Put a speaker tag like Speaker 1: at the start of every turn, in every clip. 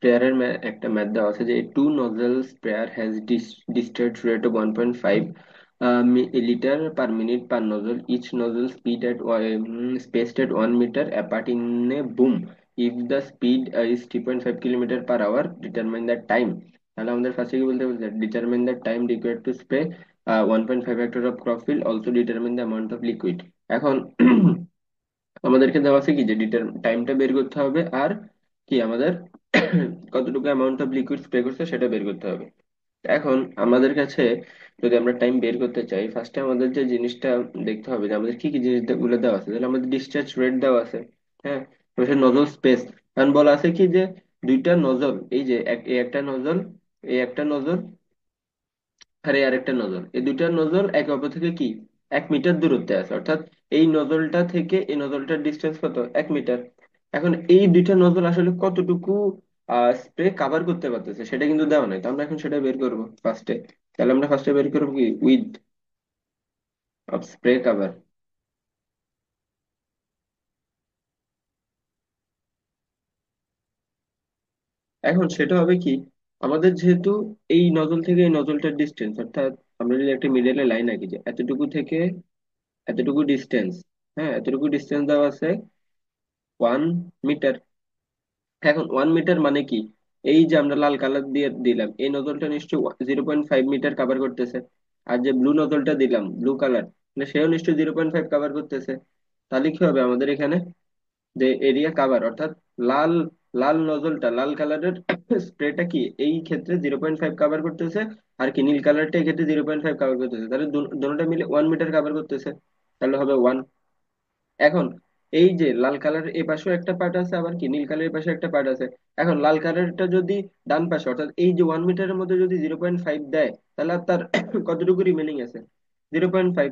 Speaker 1: স্প্রেয়ারের একটা ম্যাথ দেওয়া আছে যে two nozzle sprayer has discharge rate of 1.5 litre per minute per nozzle, each nozzle speed at spaced at 1 meter apart in a boom. If the speed is 3.5 kilometre per hour, determine the time. তাহলে আমাদের ফার্স্টে কি বলতে বলছে, determine the time required to spray 1.5 hectare of crop field, also determine the amount of liquid. এখন আমাদেরকে দেওয়া আছে কি যে টাইমটা বের করতে হবে, আর কি আমাদের কতটুকু অ্যামাউন্ট অফ লিকুইড স্প্রে করছে সেটা বের করতে হবে। এখন আমাদের কাছে যদি আমরা টাইম বের করতে চাই, ফার্স্টে আমাদের যে জিনিসটা দেখতে হবে যে আমাদের কি কি জিনিসগুলো দেওয়া আছে। তাহলে আমাদের ডিসচার্জ রেট দেওয়া আছে, হ্যাঁ, নজল স্পেস। কারণ বলা আছে কি যে দুইটা নজল, এই যে এই একটা নজল, এই একটা নজল, আর এই আরেকটা নজল, এই দুইটা নজল একে অপর থেকে কি 1 মিটার দূরত্বে আছে, অর্থাৎ এই নজলটা থেকে এই নজলটার ডিস্টেন্স কত, 1 মিটার। এখন এই দুইটা নজল আসলে কতটুকু স্প্রে কাভার করতে পারতেছে সেটা কিন্তু দেওয়া নাই, তো আমরা এখন সেটা বের করবো ফার্স্টে। তাহলে আমরা ফার্স্টে বের করবো কি উইথ অফ স্প্রে কাভার। এখন সেটা হবে কি, আমাদের যেহেতু এই নজল থেকে এই নজলটার ডিস্টেন্স, অর্থাৎ আমরা যদি একটা মিডলে লাইন আঁকি যে এতটুকু থেকে এতটুকু ডিস্টেন্স, হ্যাঁ এতটুকু ডিস্টেন্স দেওয়া আছে 1 মিটার। এখন 1 মিটার মানে কি, এই যে আমরা লাল কালার দিয়ে দিলাম এই নজলটা নিশ্চয়ই 0.5 মিটার কাভার করতেছে, আর যে ব্লু নজলটা দিলাম ব্লু কালার, মানে সেও নিশ্চয়ই 0.5 কাভার করতেছে। তাহলে কি হবে আমাদের এখানে যে এরিয়া কাভার, অর্থাৎ লাল লাল নজলটা লাল কালারের স্প্রেটা কি এই ক্ষেত্রে 0.5 কাভার করতেছে, আর কি নীল কালারটা এই ক্ষেত্রে 0.5 কাভার করতেছে, তাহলে দুটোটা মিলে 1 মিটার কাভার করতেছে। তাহলে হবে 1। এখন এই যে লাল কালারের এ পাশেও একটা পার্ট আছে, আবার কি নীল কালারের পাশে একটা পার্ট আছে। এখন লাল কালারটা যদি ডান পাশে, অর্থাৎ এই যে 1 মিটারের মধ্যে যদি 0.5 দেয়, তাহলে আর তার কতটুকু রিমেনিং আছে, 0.5।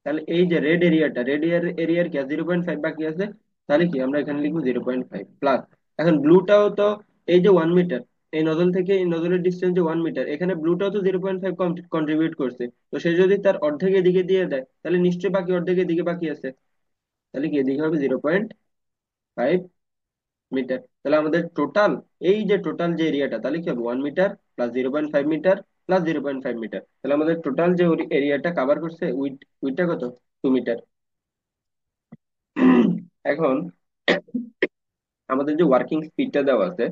Speaker 1: তাহলে এই যে রেড এরিয়াটা, রেড এরিয়ার কি 0.5 বাকি আছে, তাহলে কি আমরা এখানে লিখবো 0.5 প্লাস। এখন ব্লুটাও তো এই যে 1 মিটার, এই নজল থেকে এই নজলের ডিস্টেন্স যে 1 মিটার, এখানে ব্লুটাও তো 0.5 কন্ট্রিবিউট করছে। তো সে যদি তার অর্ধেক এদিকে দিয়ে দেয়, তাহলে নিশ্চয়ই বাকি অর্ধেক এদিকে বাকি আছে। তাহলে কি এদিকে হবে 0.5 মিটার। তাহলে আমাদের টোটাল, এই যে টোটাল যে এরিয়াটা, তাহলে কি হবে 1 metre plus 0.5 metre plus 0.5 metre, তাহলে আমাদের টোটাল যে এরিয়াটা কাভার করছে উইথটা কত, 2 মিটার। এখন আমাদের যে ওয়ার্কিং স্পিডটা দেওয়া আছে,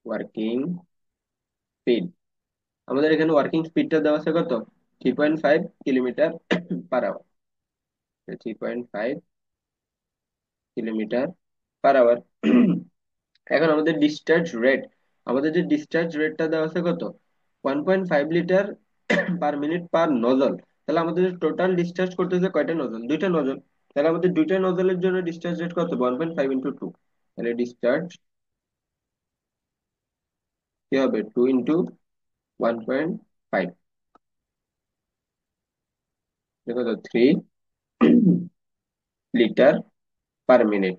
Speaker 1: ওয়ার্কিং স্পিড, আমাদের এখানে ওয়ার্কিং স্পিডটা দেওয়া আছে কত, 3.5 kilometre per hour, 3.5 kilometre per hour. এখন আমাদের ডিসচার্জ রেট, আমাদের যে ডিসচার্জ রেটটা দেওয়া আছে কত, 1.5 litre per minute per nozzle. তাহলে আমাদের টোটাল ডিসচার্জ করতেছে কয়টা নজল, দুইটা নজল। তাহলে আমাদের দুইটা নজলের জন্য ডিসচার্জ রেট কত, 1.5 ইন্টু 2। তাহলে ডিসচার্জ কি হবে, 2 ইন্টু 1.5, কত, 3 লিটার পার মিনিট।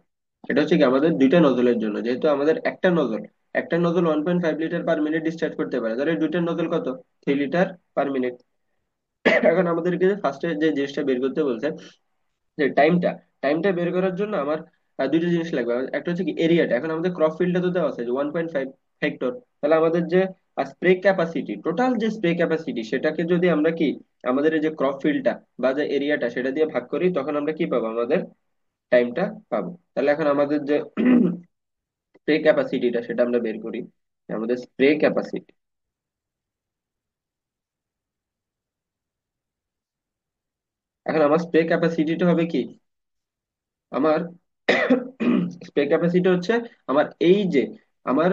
Speaker 1: এটা হচ্ছে কি আমাদের দুইটা নজলের জন্য, যেহেতু আমাদের একটা nozzle 1.5 litre per minute discharge করতে পারে, তাহলে দুইটা নজল কত, 3 লিটার পার মিনিট। এখন আমাদেরকে ফার্স্টে যে জিনিসটা বের করতে বলছে যে টাইমটা, টাইমটা বের করার জন্য আমার দুইটা জিনিস লাগবে। একটা হচ্ছে কি এরিয়াটা, এখন আমাদের ক্রপ ফিল্ডটা তো দেওয়া আছে যে 1.5 হেক্টর। তাহলে আমাদের যে স্প্রে ক্যাপাসিটি, টোটাল যে স্প্রে ক্যাপাসিটি, সেটাকে যদি আমরা কি আমাদের এই যে ক্রপ ফিল্ডটা বা যে এরিয়াটা সেটা দিয়ে ভাগ করি, তখন আমরা কি পাবো, আমাদের টাইমটা পাবো। তাহলে এখন আমাদের যে স্প্রে ক্যাপাসিটিটা সেটা আমরা বের করি। আমাদের স্প্রে ক্যাপাসিটি, এখন আমার স্প্রে ক্যাপাসিটিটা হবে কি, আমার স্প্রে ক্যাপাসিটি হচ্ছে আমার এই যে আমার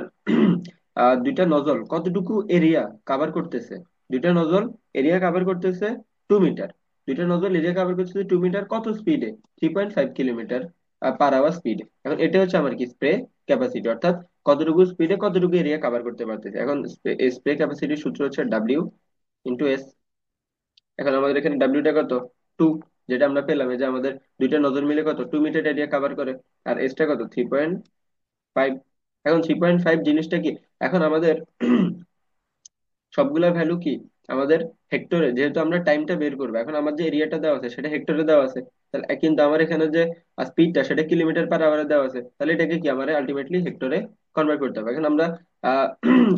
Speaker 1: দুইটা নজল কতটুকু এরিয়া কাভার করতেছে, দুইটা নজল এরিয়া কাভার করতেছে 2 মিটার, দুইটা নজল এরিয়া কাভার করতেছে 2 মিটার, কত স্পিডে, 3.5 কিলোমিটার পার আওয়ার স্পিডে। এখন এটা হচ্ছে আমার কি স্প্রে ক্যাপাসিটি, অর্থাৎ কতটুকু স্পিডে কতটুকু এরিয়া কাভার করতে পারতেছে। এখন স্প্রে ক্যাপাসিটির সূত্র হচ্ছে W ইন্টু S। এখন আমাদের এখানে ডাব্লিউটা কত, 2, যেটা আমরা পেলাম এই যে আমাদের দুইটা নজর মিলে কত 2 মিটার এরিয়া কভার করে, আর এসটা কত, 3.5। এখন 3.5 জিনিসটা কি, এখন আমাদের সবগুলা ভ্যালু কি আমাদের হেক্টরে, যেহেতু আমরা টাইমটা বের করবো, এখন আমার যে এরিয়াটা দেওয়া আছে সেটা হেক্টরে দেওয়া আছে, তাহলে কিন্তু আমার এখানে যে স্পিডটা সেটা কিলোমিটার পার আওয়ারে দেওয়া আছে, তাহলে এটাকে কি আমার আলটিমেটলি হেক্টরে কনভার্ট করতে হবে। এখন আমরা আহ,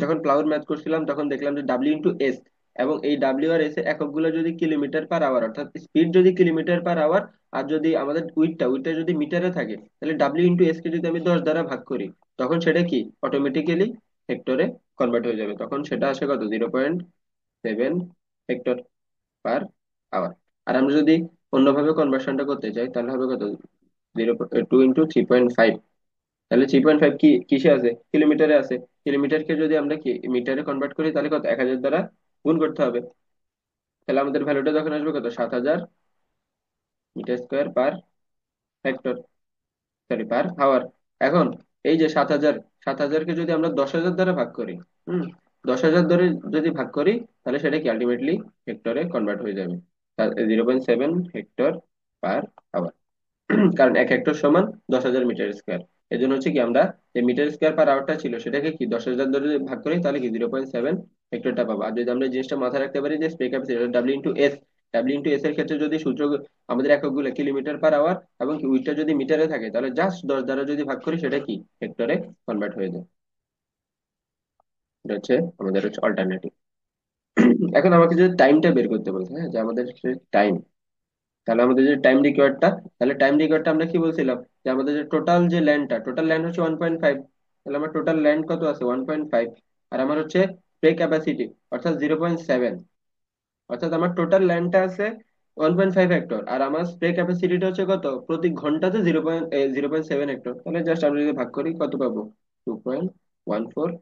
Speaker 1: যখন প্লাউড ম্যাথ করছিলাম তখন দেখলাম যে ডাব্লিউ ইন্টু এস, এবং এই ডাব্লিউ আর এস এর এককগুলো যদি কিলোমিটার পার আওয়ার, অর্থাৎ স্পিড যদি কিলোমিটার পার আওয়ার, আর যদি আমাদের উইডটা যদি মিটারে থাকে, তাহলে ডাব্লিউ ইন্টু এস কে যদি আমি 10 দ্বারা ভাগ করি, তখন সেটা কি অটোমেটিক্যালি হেক্টরে কনভার্ট হয়ে যাবে। তখন সেটা আসে কত, 0.7 হেক্টর পার আওয়ার। আর আমরা যদি অন্যভাবে কনভার্সনটা করতে চাই তাহলে হবে কত, 2 × 3.5। তাহলে 3.5 কি কিসে আছে, কিলোমিটারে আছে। কিলোমিটারকে যদি আমরা কি মিটারে কনভার্ট করি তাহলে কত, 1000 দ্বারা গুণ করতে হবে। তাহলে আমাদের ভ্যালুটা তখন আসবে কত, 7000 metre square per hectare, sorry per hour. এখন এই যে 7000, 7000কে যদি আমরা 10,000 দ্বারা ভাগ করি, হুম, 10,000 ধরে যদি ভাগ করি, তাহলে সেটা কি আলটিমেটলি হেক্টরে কনভার্ট হয়ে যাবে, 0.7 হেক্টর পার আওয়ার। কারণ 1 হেক্টর সমান 10,000 মিটার স্কোয়ার। এই জন্য হচ্ছে কি আমরা যে মিটার স্কোয়ার পার আওয়ারটা ছিল সেটাকে কি 10,000 ধরে যদি ভাগ করি তাহলে কি 0.7 হেক্টরটা পাবো। আর যদি আমরা এই জিনিসটা মাথায় রাখতে পারি যে spray capacity W into S, W into S এর ক্ষেত্রে যদি সূত্র আমাদের এককগুলো কিলোমিটার পার আওয়ার এবং কি উইটটা যদি মিটারে থাকে, তাহলে জাস্ট 10 দ্বারা যদি ভাগ করি সেটা কি হেক্টরে কনভার্ট হয়ে যায়। এটা হচ্ছে আমাদের হচ্ছে অল্টারনেটিভ। এখন আমাকে যদি টাইমটা বের করতে বলছে, হ্যাঁ, যে আমাদের টাইম, তাহলে আমাদের যে টাইম রিকোয়ার্ডটা, তাহলে টাইম রিকোয়ার্ডটা আমরা কি বলছিলাম, যে আমাদের যে টোটাল ল্যান্ড হচ্ছে 1.5। তাহলে আমার টোটাল ল্যান্ড কত আছে, 1.5। আর আমার হচ্ছে স্প্রে ক্যাপাসিটি অর্থাৎ 0.7, অর্থাৎ আমার টোটাল ল্যান্ডটা আছে 1.5 হেক্টর, আর আমার স্প্রে ক্যাপাসিটিটা হচ্ছে কত, প্রতি ঘন্টাতে 0.7 হেক্টর। তাহলে জাস্ট আমরা যদি ভাগ করি কত পাবো, 2.14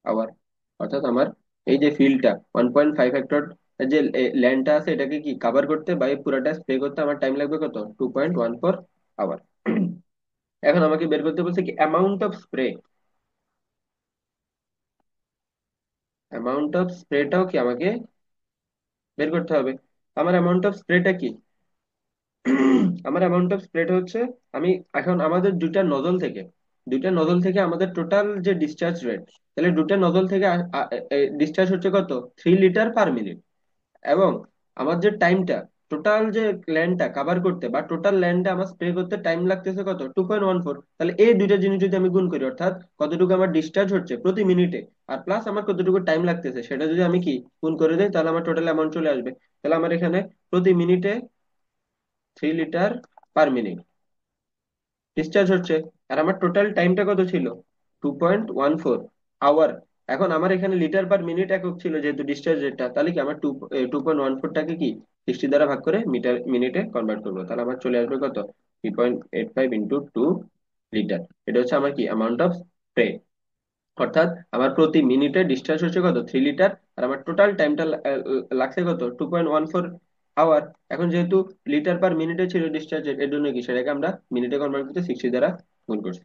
Speaker 1: আওয়ার। অর্থাৎ আমার এই যে ফিল্ডটা 1.5 হেক্টর যে ল্যান্ডটা আছে এটাকে কি কভার করতে বা এই পুরাটা স্প্রে করতে আমার টাইম লাগবে কত, 2.14 আওয়ার। এখন আমাকে বের করতে বলছে কি অ্যামাউন্ট অফ স্প্রেটাও কি আমাকে বের করতে হবে। আমার অ্যামাউন্ট অফ স্প্রেটা কি, আমার অ্যামাউন্ট অফ স্প্রেড হচ্ছে, আমি এখন আমাদের দুইটা নজল থেকে আমাদের টোটাল যে ডিসচার্জ রেট, তাহলে দুটা নজল থেকে ডিসচার্জ হচ্ছে কত, 3 লিটার পার মিনিট। এবং আমার যে টাইমটা, টোটাল যে ল্যান্ডটা কভার করতে বা টোটাল ল্যান্ডে আমার স্প্রে করতে টাইম লাগতেছে কত, 2.14। তাহলে এই দুইটা জিনিস যদি আমি গুণ করি, অর্থাৎ কতটুকু আমার ডিসচার্জ হচ্ছে প্রতি মিনিটে, আর প্লাস আমার কতটুকু টাইম লাগতেছে, সেটা যদি আমি কি গুণ করে দিই, তাহলে আমার টোটাল অ্যামাউন্ট চলে আসবে। তাহলে আমার এখানে প্রতি মিনিটে 3 লিটার পার মিনিট ডিসচার্জ হচ্ছে। আর আমার টোটাল টাইমটা কত ছিল, 2.14 আওয়ার। এখন আমার এখানে লিটার পার মিনিট একক ছিল যেহেতু ডিসচার্জ রেটটা, তাহলে কি আমার 2.14টাকে কি 60 দ্বারা ভাগ করে মিনিটে কনভার্ট করবো, তাহলে আমার চলে আসবে কত, 3.85 × 2 লিটার। এটা হচ্ছে আমার কি অ্যামাউন্ট অফ স্প্রে। অর্থাৎ আমার প্রতি মিনিটে ডিসচার্জ হচ্ছে কত, 3 লিটার, আর আমার টোটাল টাইমটা লাগছে কত, 2.14 আওয়ার। এখন যেহেতু লিটার পার মিনিটে ছিল ডিসচার্জ, এর জন্য কি সেটাকে আমরা মিনিটে কনভার্ট করতে 60 দ্বারা গুণ করছি।